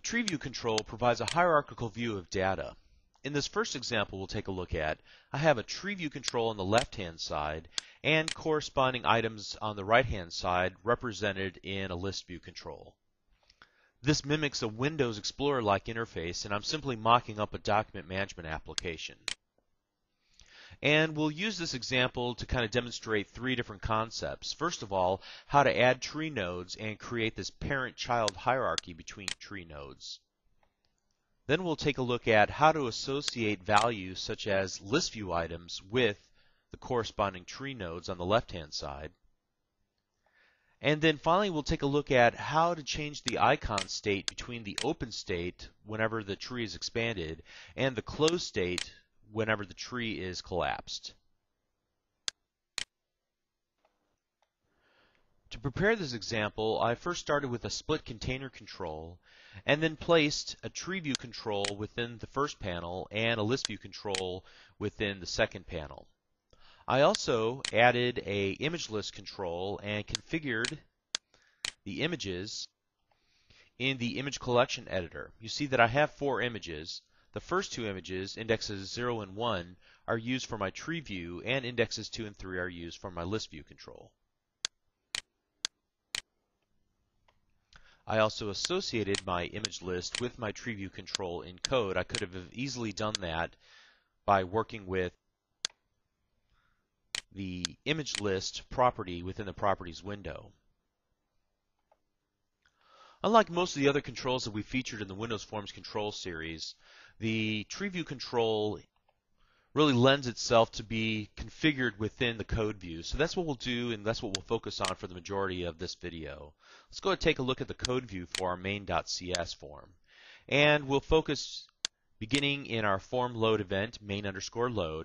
Tree view control provides a hierarchical view of data. In this first example we'll take a look at, I have a tree view control on the left-hand side and corresponding items on the right-hand side represented in a list view control. This mimics a Windows Explorer-like interface, and I'm simply mocking up a document management application. And we'll use this example to kind of demonstrate three different concepts. First of all, how to add tree nodes and create this parent-child hierarchy between tree nodes. Then we'll take a look at how to associate values such as list view items with the corresponding tree nodes on the left-hand side. And then finally we'll take a look at how to change the icon state between the open state whenever the tree is expanded and the closed state whenever the tree is collapsed. To prepare this example, I first started with a split container control and then placed a tree view control within the first panel and a list view control within the second panel. I also added a image list control and configured the images in the image collection editor. You see that I have 4 images. The first 2 images, indexes 0 and 1, are used for my tree view, and indexes 2 and 3 are used for my list view control. I also associated my image list with my tree view control in code. I could have easily done that by working with the image list property within the properties window. Unlike most of the other controls that we featured in the Windows Forms control series, the tree view control really lends itself to be configured within the code view. So that's what we'll do, and that's what we'll focus on for the majority of this video. Let's go ahead and take a look at the code view for our main.cs form. And we'll focus beginning in our form load event, main_load.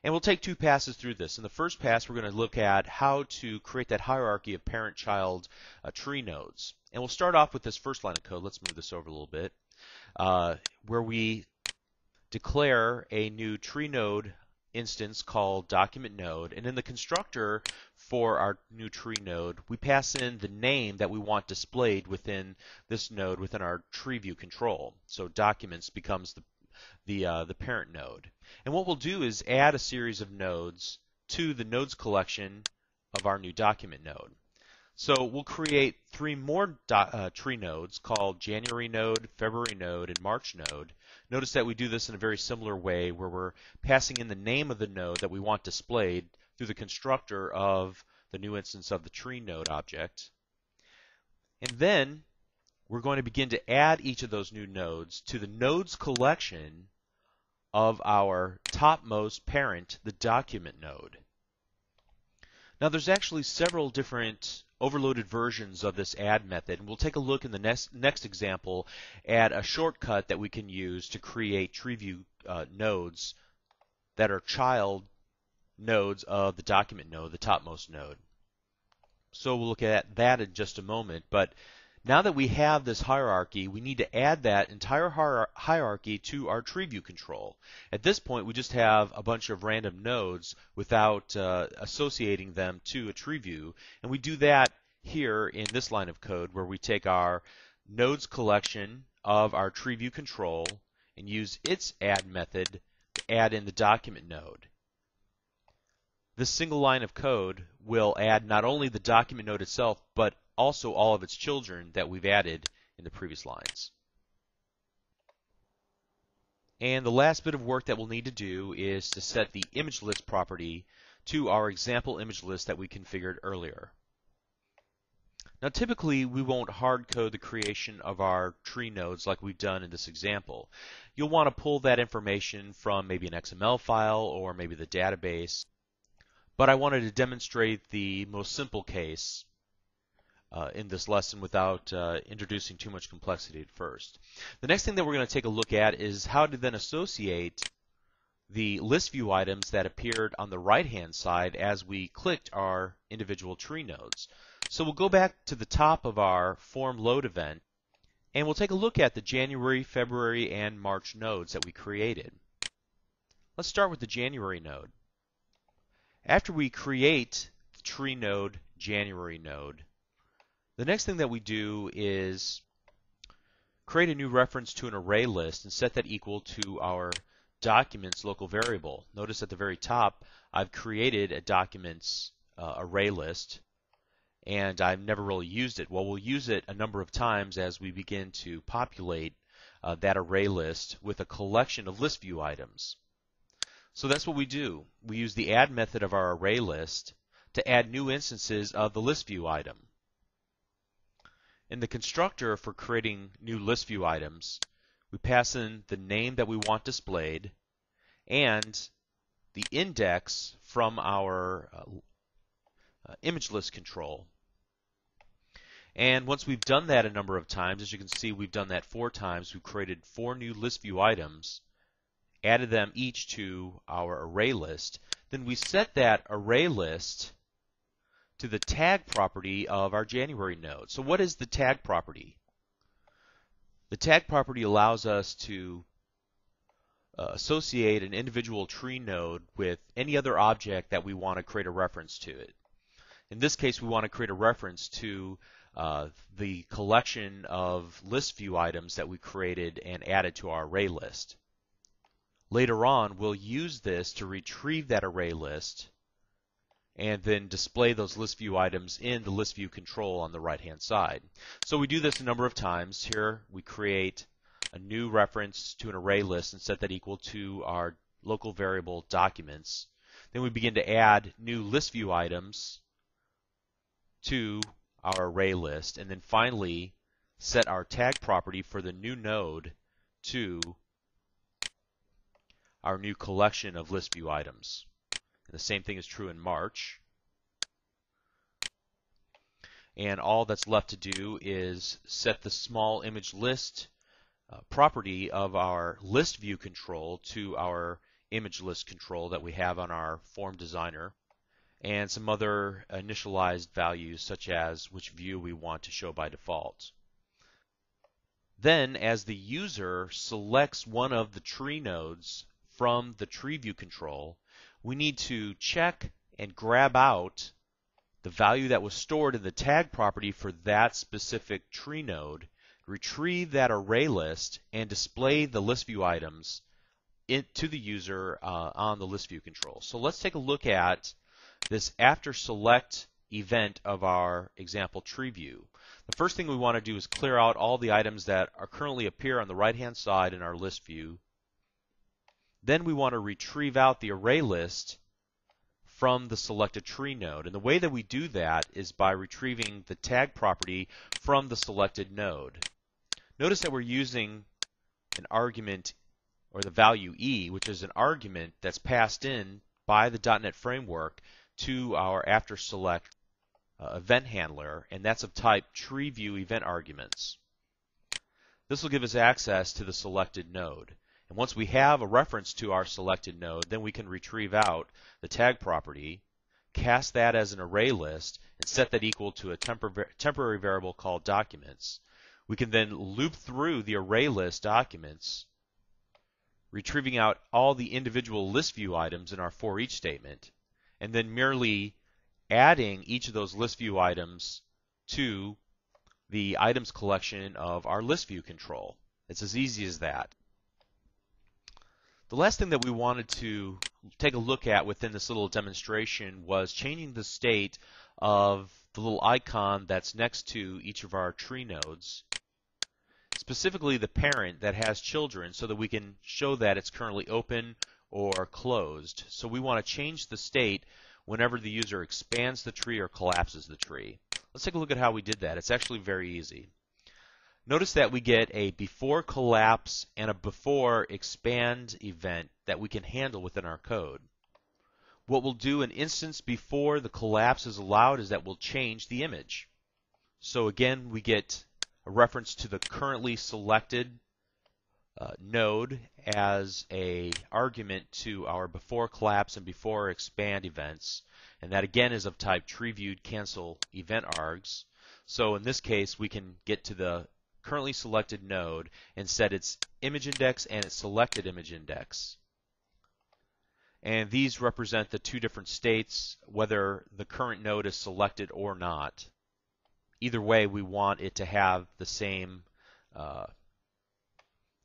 And we'll take 2 passes through this. In the first pass, we're going to look at how to create that hierarchy of parent-child tree nodes. And we'll start off with this first line of code. Let's move this over a little bit, where we declare a new tree node instance called document node, and in the constructor for our new tree node we pass in the name that we want displayed within this node within our tree view control. So documents becomes the parent node, and what we'll do is add a series of nodes to the nodes collection of our new document node. So we'll create 3 more tree nodes called January node, February node, and March node. Notice that we do this in a very similar way where we're passing in the name of the node that we want displayed through the constructor of the new instance of the tree node object. And then we're going to begin to add each of those new nodes to the nodes collection of our topmost parent, the document node. Now there's actually several different overloaded versions of this add method, and we'll take a look in the next example at a shortcut that we can use to create tree view nodes that are child nodes of the document node, the topmost node. So we'll look at that in just a moment, but now that we have this hierarchy, we need to add that entire hierarchy to our tree view control. At this point, we just have a bunch of random nodes without associating them to a tree view, and we do that here in this line of code where we take our nodes collection of our tree view control and use its add method to add in the document node. This single line of code will add not only the document node itself, but also all of its children that we've added in the previous lines. And the last bit of work that we'll need to do is to set the image list property to our example image list that we configured earlier. Now typically we won't hard code the creation of our tree nodes like we've done in this example. You'll want to pull that information from maybe an XML file or maybe the database, but I wanted to demonstrate the most simple case in this lesson without introducing too much complexity at first. The next thing that we're going to take a look at is how to then associate the list view items that appeared on the right-hand side as we clicked our individual tree nodes. So we'll go back to the top of our form load event, and we'll take a look at the January, February, and March nodes that we created. Let's start with the January node. After we create the tree node, January node, the next thing that we do is create a new reference to an array list and set that equal to our documents local variable. Notice at the very top I've created a documents array list, and I've never really used it. Well, we'll use it a number of times as we begin to populate that array list with a collection of list view items. So that's what we do. We use the add method of our array list to add new instances of the list view item. In the constructor for creating new list view items, we pass in the name that we want displayed and the index from our image list control. And once we've done that a number of times, as you can see, we've done that 4 times. We've created 4 new list view items, added them each to our array list. Then we set that array list to the tag property of our January node. So what is the tag property? The tag property allows us to associate an individual tree node with any other object that we want to create a reference to it. In this case, we want to create a reference to the collection of list view items that we created and added to our array list. Later on, we'll use this to retrieve that array list and then display those list view items in the list view control on the right-hand side. So we do this a number of times. Here we create a new reference to an array list and set that equal to our local variable documents. Then we begin to add new list view items to our array list, and then finally set our tag property for the new node to our new collection of list view items. And the same thing is true in March. And all that's left to do is set the small image list property of our list view control to our image list control that we have on our form designer, and some other initialized values such as which view we want to show by default. Then, as the user selects one of the tree nodes from the tree view control, we need to check and grab out the value that was stored in the tag property for that specific tree node, retrieve that array list, and display the list view items to the user on the list view control. So let's take a look at this after select event of our example tree view. The first thing we want to do is clear out all the items that are currently appear on the right-hand side in our list view. Then we want to retrieve out the array list from the selected tree node. And the way that we do that is by retrieving the tag property from the selected node. Notice that we're using an argument, or the value e, which is an argument that's passed in by the .NET Framework to our after select event handler, and that's of type tree view event arguments. This will give us access to the selected node. And once we have a reference to our selected node, then we can retrieve out the tag property, cast that as an array list, and set that equal to a temporary variable called documents. We can then loop through the array list documents, retrieving out all the individual list view items in our for each statement, and then merely adding each of those list view items to the items collection of our list view control. It's as easy as that. The last thing that we wanted to take a look at within this little demonstration was changing the state of the little icon that's next to each of our tree nodes, specifically the parent that has children, so that we can show that it's currently open or closed. So we want to change the state whenever the user expands the tree or collapses the tree. Let's take a look at how we did that. It's actually very easy. Notice that we get a before collapse and a before expand event that we can handle within our code. What we'll do an instance before the collapse is allowed is that we'll change the image. So again, we get a reference to the currently selected node as a argument to our before collapse and before expand events, and that again is of type tree viewed cancel event args. So in this case, we can get to the currently selected node and set its image index and its selected image index. And these represent the two different states, whether the current node is selected or not. Either way, we want it to have the same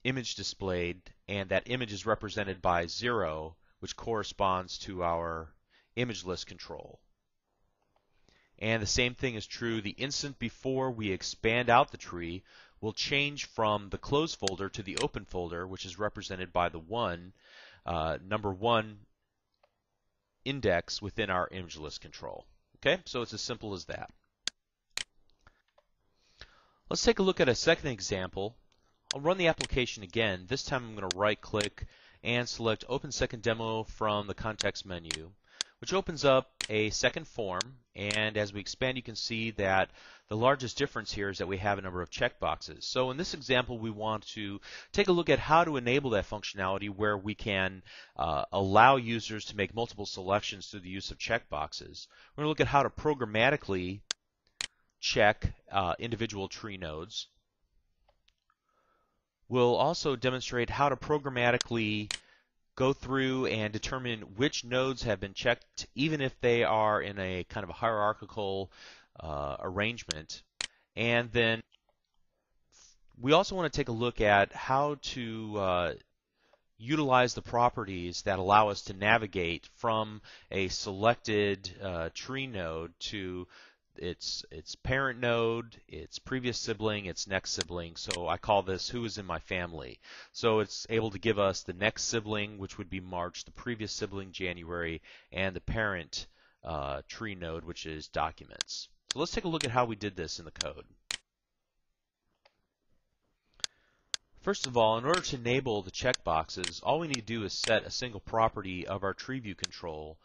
image displayed, and that image is represented by 0, which corresponds to our image list control. And the same thing is true the instant before we expand out the tree. We'll change from the closed folder to the open folder, which is represented by the number 1 index within our image list control. Okay, so it's as simple as that. Let's take a look at a second example. I'll run the application again. This time I'm going to right-click and select Open Second Demo from the context menu, which opens up a second form. And as we expand, you can see that the largest difference here is that we have a number of checkboxes. So in this example, we want to take a look at how to enable that functionality where we can allow users to make multiple selections through the use of checkboxes. We're going to look at how to programmatically check individual tree nodes. We'll also demonstrate how to programmatically go through and determine which nodes have been checked, even if they are in a kind of a hierarchical arrangement. And then we also want to take a look at how to utilize the properties that allow us to navigate from a selected tree node to its parent node, its previous sibling, its next sibling. So I call this who is in my family. So it's able to give us the next sibling, which would be March, the previous sibling, January, and the parent tree node, which is documents. So let's take a look at how we did this in the code. First of all, in order to enable the checkboxes, all we need to do is set a single property of our tree view control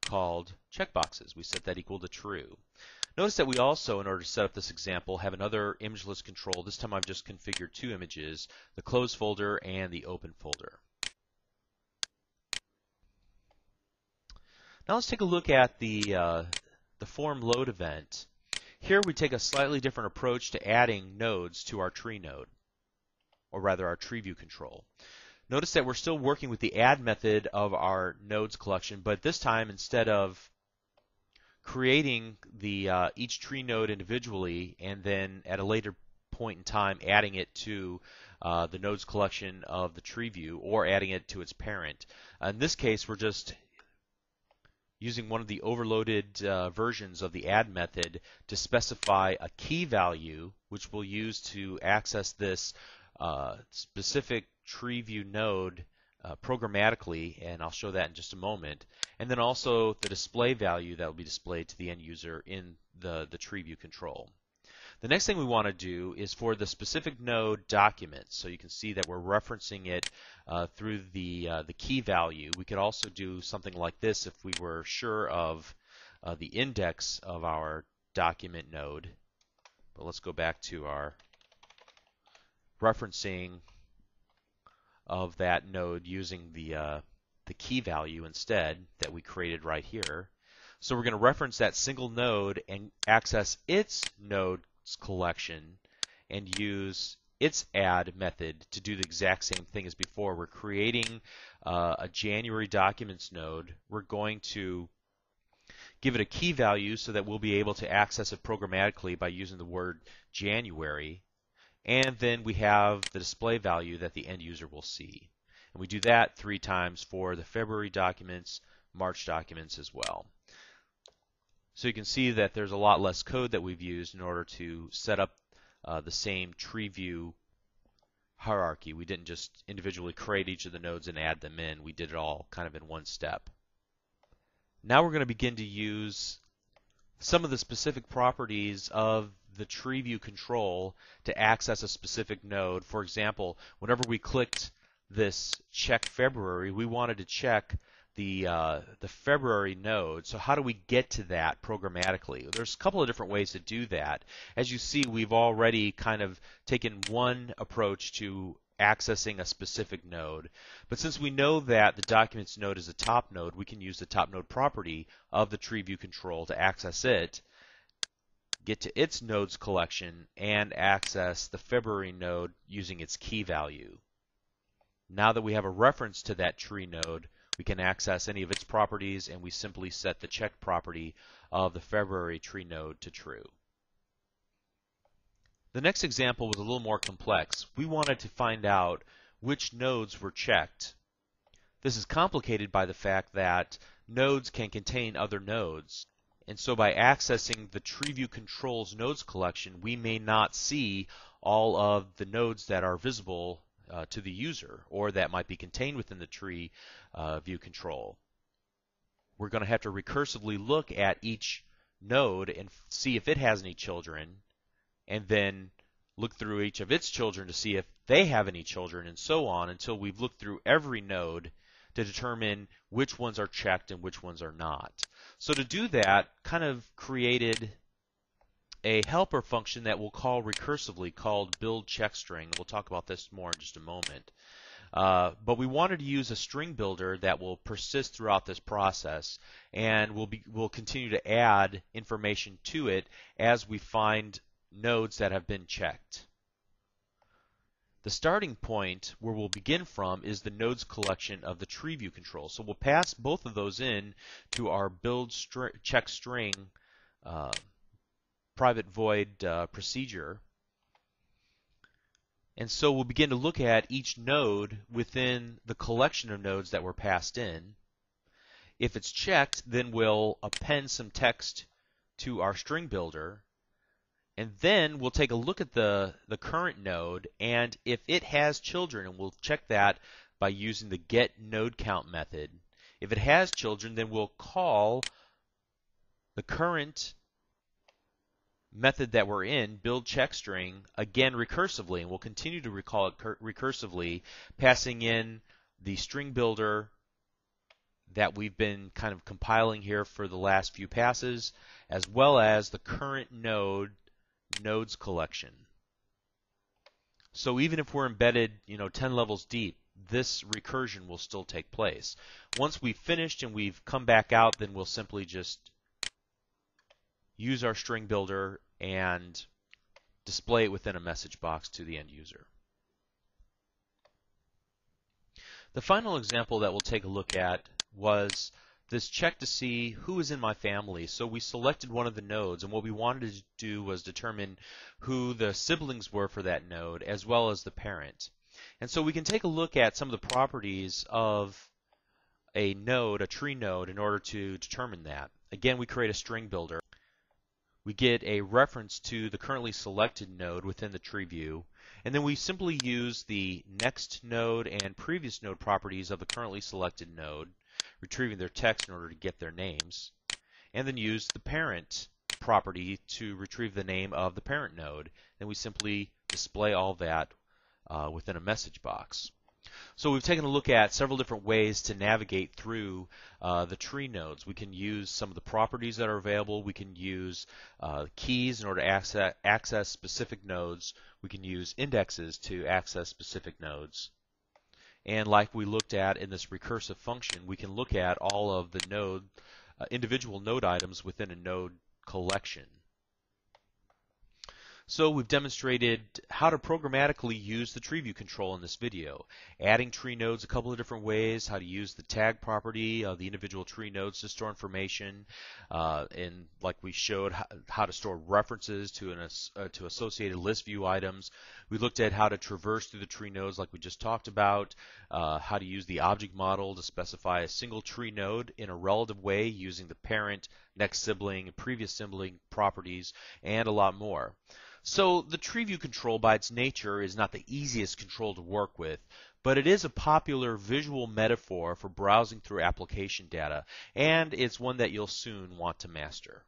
called checkboxes. We set that equal to true. Notice that we also, in order to set up this example, have another image list control. This time I've just configured 2 images, the closed folder and the open folder. Now let's take a look at the form load event. Here we take a slightly different approach to adding nodes to our tree node, or rather our tree view control. Notice that we're still working with the add method of our nodes collection, but this time instead of creating each tree node individually and then at a later point in time adding it to the nodes collection of the tree view or adding it to its parent. In this case, we're just using one of the overloaded versions of the add method to specify a key value, which we'll use to access this specific tree view node programmatically, and I'll show that in just a moment, and then also the display value that will be displayed to the end user in the tree view control. The next thing we want to do is for the specific node documents. So you can see that we're referencing it through the key value. We could also do something like this if we were sure of the index of our document node. But let's go back to our referencing of that node using the key value instead that we created right here. So we're going to reference that single node and access its nodes collection and use its add method to do the exact same thing as before. We're creating a January documents node. We're going to give it a key value so that we'll be able to access it programmatically by using the word January. And then we have the display value that the end user will see. And we do that 3 times for the February documents, March documents as well. So you can see that there's a lot less code that we've used in order to set up the same tree view hierarchy. We didn't just individually create each of the nodes and add them in. We did it all kind of in one step. Now we're going to begin to use some of the specific properties of the tree view control to access a specific node. For example, whenever we clicked this check February, we wanted to check the February node. So how do we get to that programmatically? There's a couple of different ways to do that. As you see, we've already kind of taken one approach to accessing a specific node. But since we know that the documents node is a top node, we can use the top node property of the tree view control to access it, get to its nodes collection, and access the February node using its key value. Now that we have a reference to that tree node, we can access any of its properties, and we simply set the check property of the February tree node to true. The next example was a little more complex. We wanted to find out which nodes were checked. This is complicated by the fact that nodes can contain other nodes. And so by accessing the TreeView Controls nodes collection, we may not see all of the nodes that are visible to the user or that might be contained within the tree view control. We're going to have to recursively look at each node and see if it has any children, and then look through each of its children to see if they have any children, and so on until we've looked through every node to determine which ones are checked and which ones are not. So to do that, kind of created a helper function that we'll call recursively called buildCheckString. We'll talk about this more in just a moment. But we wanted to use a string builder that will persist throughout this process, and we'll continue to add information to it as we find nodes that have been checked. The starting point where we'll begin from is the nodes collection of the TreeView control. So we'll pass both of those in to our buildCheckString private void procedure. And so we'll begin to look at each node within the collection of nodes that were passed in. If it's checked, then we'll append some text to our string builder. And then we'll take a look at the current node, and if it has children, and we'll check that by using the getNodeCount method. If it has children, then we'll call the current method that we're in, buildCheckString, again recursively, and we'll continue to recall it recursively, passing in the string builder that we've been kind of compiling here for the last few passes, as well as the current nodes collection. So even if we're embedded, 10 levels deep, this recursion will still take place. Once we've finished and we've come back out, then we'll simply just use our string builder and display it within a message box to the end user. The final example that we'll take a look at was this check to see who is in my family. So we selected one of the nodes, and what we wanted to do was determine who the siblings were for that node as well as the parent. And so we can take a look at some of the properties of a node, a tree node, in order to determine that. Again, we create a string builder. We get a reference to the currently selected node within the tree view, and then we simply use the next node and previous node properties of the currently selected node, retrieving their text in order to get their names, and then use the parent property to retrieve the name of the parent node. And we simply display all that within a message box. So we've taken a look at several different ways to navigate through the tree nodes. We can use some of the properties that are available. We can use keys in order to access specific nodes. We can use indexes to access specific nodes. And like we looked at in this recursive function, we can look at all of the individual node items within a node collection. So we've demonstrated how to programmatically use the TreeView control in this video, adding tree nodes a couple of different ways, how to use the tag property of the individual tree nodes to store information, and like we showed, how to store references to associated list view items. We looked at how to traverse through the tree nodes like we just talked about, how to use the object model to specify a single tree node in a relative way using the parent, next sibling, and previous sibling properties, and a lot more. So the TreeView control by its nature is not the easiest control to work with, but it is a popular visual metaphor for browsing through application data, and it's one that you'll soon want to master.